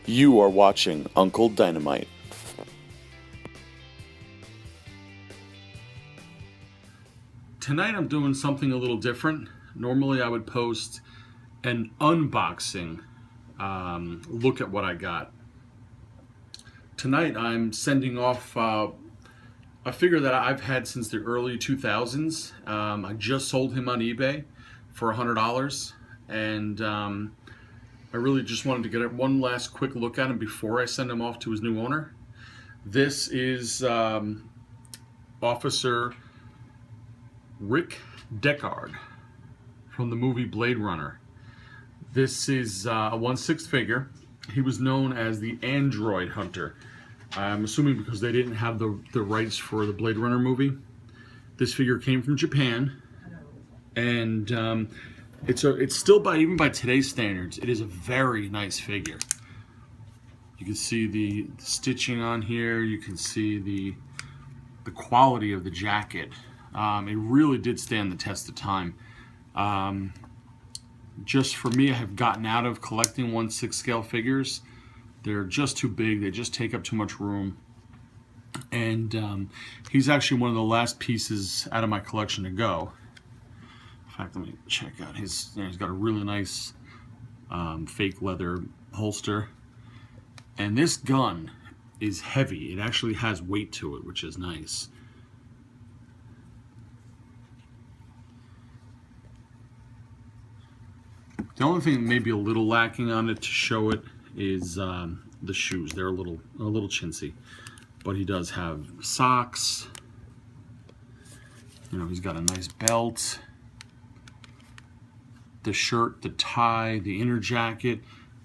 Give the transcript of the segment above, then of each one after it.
You are watching Uncle Dynamite. Tonight I'm doing something a little different. Normally I would post an unboxing look at what I got. Tonight I'm sending off a figure that I've had since the early 2000s. I just sold him on eBay for $100, and I really just wanted to get one last quick look at him before I send him off to his new owner. This is Officer Rick Deckard from the movie Blade Runner. This is a 1/6 figure. He was known as the Android Hunter. I'm assuming because they didn't have the rights for the Blade Runner movie. This figure came from Japan, and it's still, even by today's standards, it is a very nice figure. You can see the stitching on here. You can see the quality of the jacket. It really did stand the test of time. Just for me, I have gotten out of collecting 1/6 scale figures. They're just too big. They just take up too much room. And he's actually one of the last pieces out of my collection to go. In fact, let me check out his. He's got a really nice fake leather holster. And this gun is heavy. It actually has weight to it, which is nice. The only thing that may be a little lacking on it to show it is the shoes. They're a little chintzy, but he does have socks. You know, he's got a nice belt. The shirt, the tie, the inner jacket,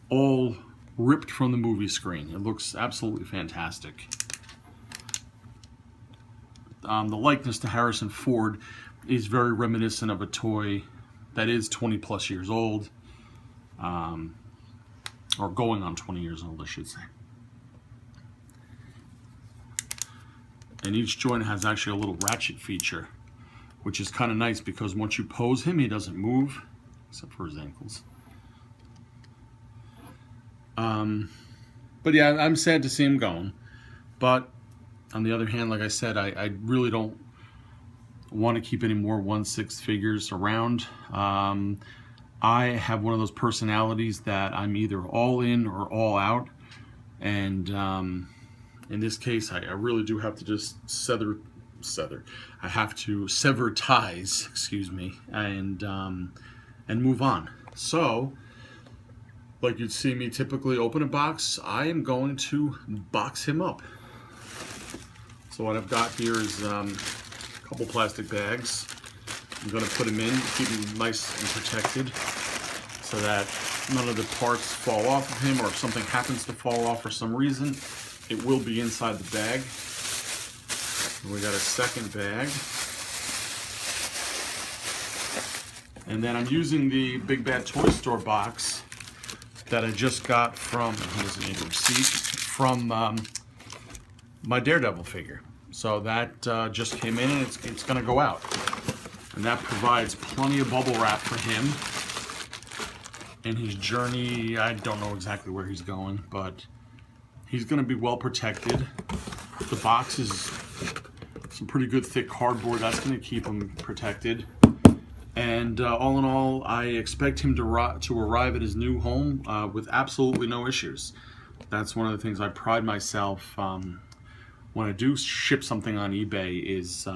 all ripped from the movie screen. It looks absolutely fantastic. The likeness to Harrison Ford is very reminiscent of a toy that is 20 plus years old. Or going on 20 years old, I should say. And each joint has actually a little ratchet feature, which is kind of nice because once you pose him, he doesn't move, except for his ankles. But yeah, I'm sad to see him going. But on the other hand, like I said, I really don't want to keep any more 1/6 figures around. I have one of those personalities that I'm either all in or all out, and in this case, I really do have to just I have to sever ties, excuse me, and move on. So, like you'd see me typically open a box, I am going to box him up. So what I've got here is a couple plastic bags. I'm going to put him in, keep him nice and protected so that none of the parts fall off of him, or if something happens to fall off for some reason, it will be inside the bag. And we got a second bag. And then I'm using the Big Bad Toy Store box that I just got from, from my Daredevil figure. So that just came in, and it's going to go out. And that provides plenty of bubble wrap for him in his journey. I don't know exactly where he's going, but he's going to be well protected. The box is some pretty good thick cardboard. That's going to keep him protected. And all in all, I expect him to arrive at his new home with absolutely no issues. That's one of the things I pride myself when I do ship something on eBay is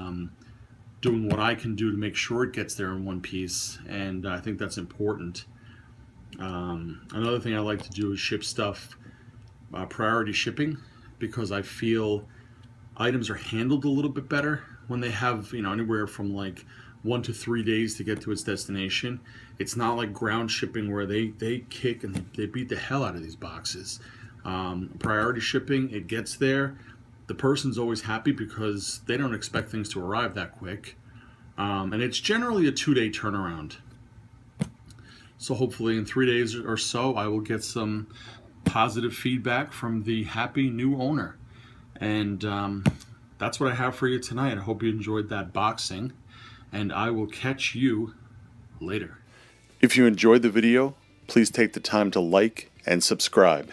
doing what I can do to make sure it gets there in one piece, and I think that's important. Another thing I like to do is ship stuff priority shipping, because I feel items are handled a little bit better when they have, you know, anywhere from like 1 to 3 days to get to its destination. It's not like ground shipping where they kick and they beat the hell out of these boxes. Priority shipping, it gets there. The person's always happy because they don't expect things to arrive that quick. And it's generally a 2-day turnaround. So hopefully in 3 days or so, I will get some positive feedback from the happy new owner. And that's what I have for you tonight. I hope you enjoyed that boxing, and I will catch you later. If you enjoyed the video, please take the time to like and subscribe.